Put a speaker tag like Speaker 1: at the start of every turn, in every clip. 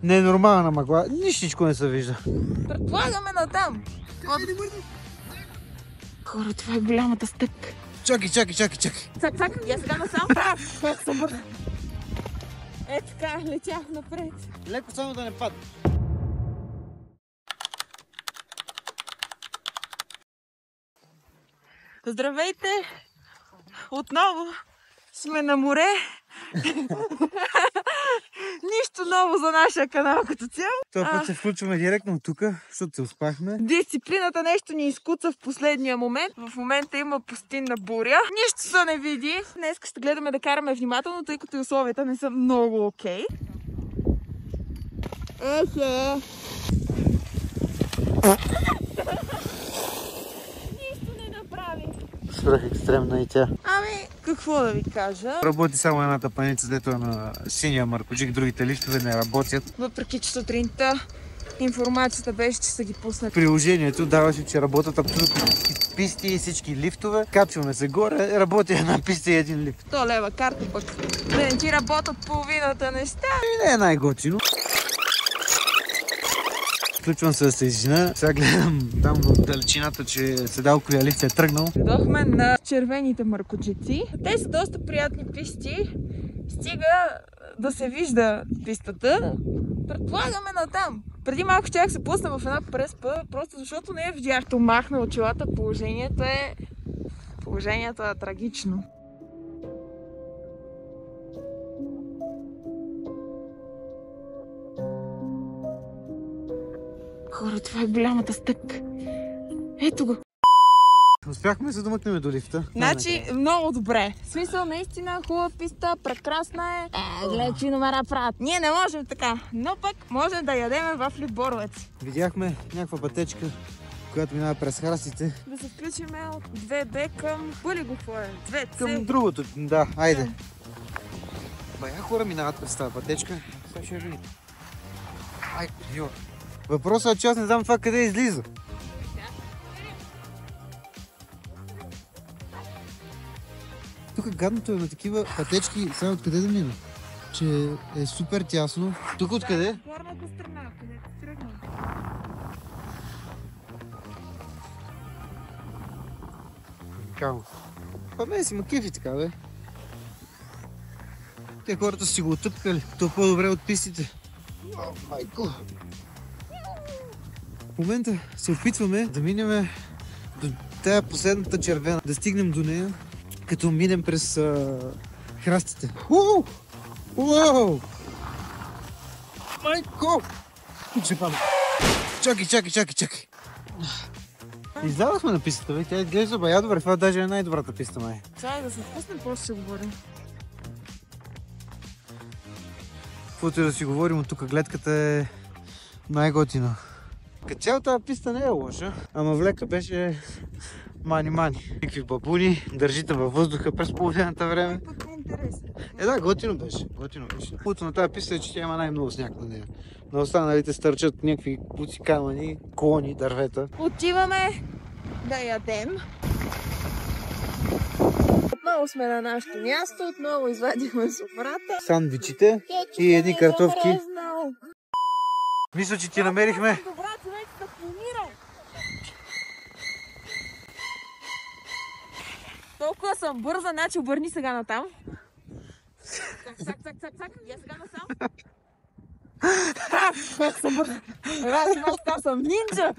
Speaker 1: Ненормална мъгла. Нищичко не се вижда.
Speaker 2: Предполагаме на там. Хора, това е голямата стъпка.
Speaker 1: Чакай.
Speaker 2: Цак, я сега насам. Как се бърна. Е така, летях напред.
Speaker 1: Леко само да не падне.
Speaker 2: Здравейте! Отново сме на море. Нищо ново за нашия канал като цяло.
Speaker 1: Това път се включваме директно от тук, защото се успахме.
Speaker 2: Дисциплината нещо ни изкуца в последния момент. В момента има пустинна буря. Нищо се не види. Днес ще гледаме да караме внимателно, тъй като и условията не са много окей. Ехе! Нищо не направи.
Speaker 1: Свръх екстремна и тя.
Speaker 2: Ами, какво да ви кажа?
Speaker 1: Работи само едната паница, дето е на синия маркоджик, другите лифтове не работят.
Speaker 2: Въпреки че сутринта информацията беше, че са ги пуснали.
Speaker 1: Приложението даваше, че работят абсолютно всички писти и всички лифтове. Качваме се горе, работи една писта и един лифт.
Speaker 2: 100 лева карта пък. Да не ти работят половината неща.
Speaker 1: И не е най-готино. Включвам се да се извина. Сега гледам там в далечината, че седалковия лифт е тръгнал.
Speaker 2: Дойдохме на червените маркоджици. Те са доста приятни писти. Стига да се вижда пистата. Предполагаме на там. Преди малко щях се пусна в една преспа, просто защото не я видях. То махна очилата. Положението е трагично. Хора, това е голямата стъпка. Ето го.
Speaker 1: Успяхме да се домъкнем до лифта.
Speaker 2: Значи, много добре. В смисъл, наистина хубава писта, прекрасна е. Гледай, какви номера правят. Ние не можем така, но пък можем да ядеме в Боровец.
Speaker 1: Видяхме някаква пътечка, която минава през храстите.
Speaker 2: Да се включиме от 2B към Пълигово е. 2C.
Speaker 1: Към другото, да, айде. Бая хора минават през тази пътечка. Сега ще видим. Ай, йо. Въпросът е, че аз не знам това къде излиза. Тук гадното е на такива пътечки, сега откъде да мина? Че е супер тясно. Тук откъде?
Speaker 2: Горната страна, където тръгна.
Speaker 1: Као. Па мен си ма кефи така, бе. Те хората си го отъпкали. То е по-добре от пистите. О, майко! В момента се опитваме да минем до тая последната червена. Да стигнем до нея, като минем през храстите. Уау! Майко! Ще падам. Чакай. Излязохме на пистата, бе. Тя изглежда бая добре. Това даже е най-добрата писта, май.
Speaker 2: Чай да се впуснем, после ще говорим.
Speaker 1: Каквото и да си говорим, от тук гледката е най-готино. Като цяло тази писта не е лоша, ама влека беше мани. Никакви бабуни, държите във въздуха през половината време.
Speaker 2: Пък е интересно.
Speaker 1: Да, готино беше. Хубавото на тази писта е, че тя има най-много сняг на нея. На останалите стърчат някакви куци камъни, клони, дървета.
Speaker 2: Отиваме да ядем. Отново сме на нашото място, отново извадихме софрата.
Speaker 1: Сандвичите и едни картофки. Мисля, че ти намерихме.
Speaker 2: Добра, човек да планира. Толкова съм бърза, значи обърни сега натам. Цак. Я сега насам. Как съм бърза. Аз съм нинджа.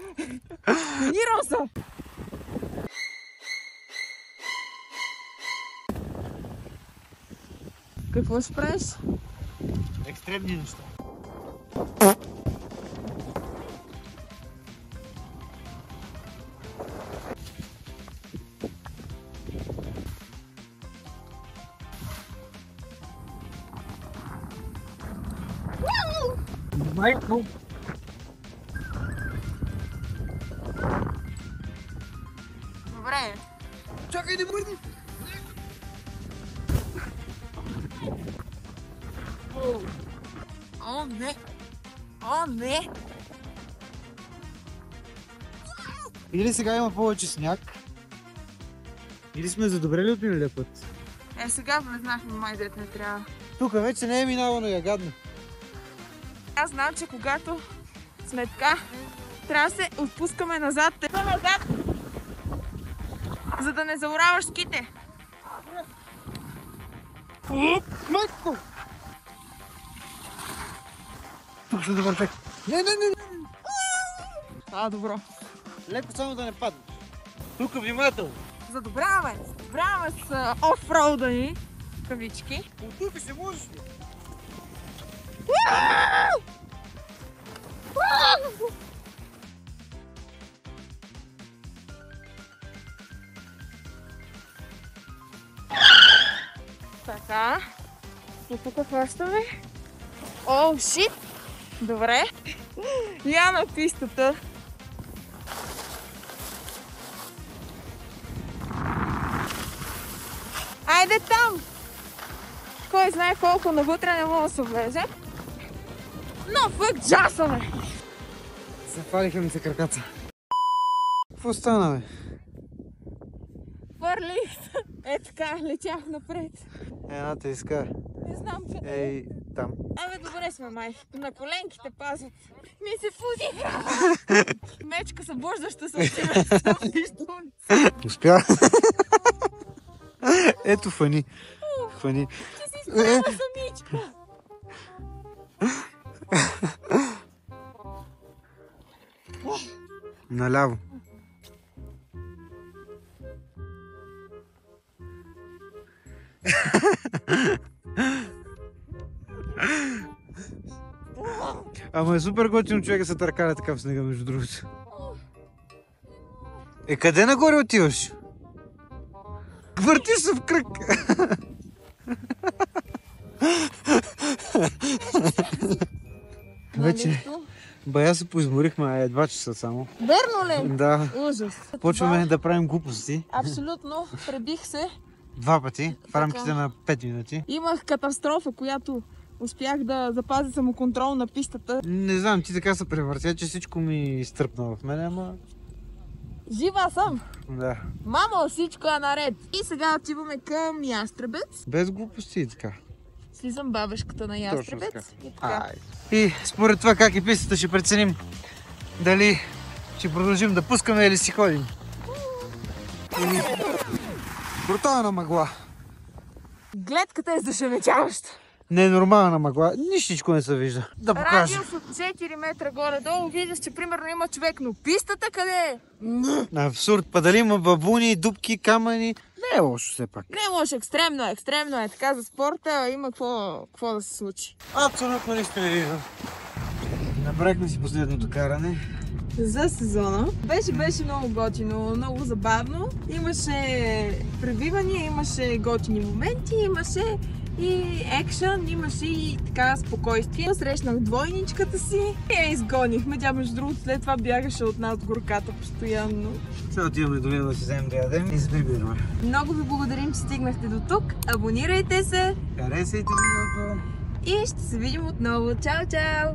Speaker 2: Планирал съм. Какво ще правиш?
Speaker 1: Екстремни неща. Майко!
Speaker 2: Добре.
Speaker 1: Чакай, не мърди!
Speaker 2: О, не!
Speaker 1: Или сега има повече сняг, или сме задобрели от миналия път.
Speaker 2: Сега влезнахме, май дете не трябва.
Speaker 1: Тук вече не е минавано и е гадно.
Speaker 2: Аз знам, че когато сме така, трябва да се отпускаме назад. Назад! За да не заораваш ските.
Speaker 1: Майко! Тук ще добър тек. Не.
Speaker 2: Добро.
Speaker 1: Леко само да не падне. Тук внимателно.
Speaker 2: Задобряваме с офроуда ни. Кавички.
Speaker 1: От тук ще можеш ли?
Speaker 2: Така. И тук хващаме. О, шит! Добре. Я на пистата. Айде там! Кой знае колко навътре не мога да се влезе. Но пък джасаме!
Speaker 1: Запалиха ми се краката. Какво стана, бе?
Speaker 2: Върлих! Е така, летях напред.
Speaker 1: Едната иска.
Speaker 2: Не знам къде.
Speaker 1: Ей, там.
Speaker 2: Абе, добре сме, май. На коленките пазят. Ми се фузи. Мечка събуждаща се отива с улица.
Speaker 1: Успя. Ето фани. Фани.
Speaker 2: Ти си справа самичка.
Speaker 1: Наляво. Ама е супер готино човека се търкаля така в снега, между другото. Е, къде нагоре отиваш? Въртиш се в кръг. Вече бая се поизморихме, а едва часа само.
Speaker 2: Верно ли?
Speaker 1: Да.
Speaker 2: Ужас.
Speaker 1: Почваме да правим глупости.
Speaker 2: Абсолютно. Пребих се.
Speaker 1: 2 пъти в рамките на 5 минути.
Speaker 2: Имах катастрофа, която успях да запазя самоконтрол на пистата.
Speaker 1: Не знам, ти така се превъртя, че всичко ми изтръпна в мене, ама...
Speaker 2: Жива съм!
Speaker 1: Да.
Speaker 2: Мамо, всичко е наред. И сега отиваме към Ястребец.
Speaker 1: Без глупости и така.
Speaker 2: Слизам бабешката на Ястребец.
Speaker 1: Точно
Speaker 2: И така.
Speaker 1: И според това как е пистата ще преценим дали ще продължим да пускаме или си ходим. Брутална мъгла.
Speaker 2: Гледката е зашеметяваща.
Speaker 1: Не е нормална мъгла, нищичко не се вижда. Да покажа.
Speaker 2: Радиус от 4 метра горе-долу, виждаш, че примерно има човек, но пистата къде е?
Speaker 1: Абсурд, па дали има бабуни, дупки, камъни. Не е лошо все пак.
Speaker 2: Не може, екстремно е. Така за спорта има какво да се случи.
Speaker 1: Абсолютно нищо не виждам. Направихме си последното каране.
Speaker 2: За сезона. Беше много готино, много забавно. Имаше пребивания, имаше готини моменти, имаше и екшън, имаше и така спокойствие. Срещнах двойничката си и я изгонихме. Тя между другото след това бягаше от нас горката постоянно.
Speaker 1: Сега отиваме до Lidl да си вземем да ядем и се прибираме.
Speaker 2: Много ви благодарим, че стигнахте до тук. Абонирайте се
Speaker 1: Харесайте видеото.
Speaker 2: и ще се видим отново. Чао, чао!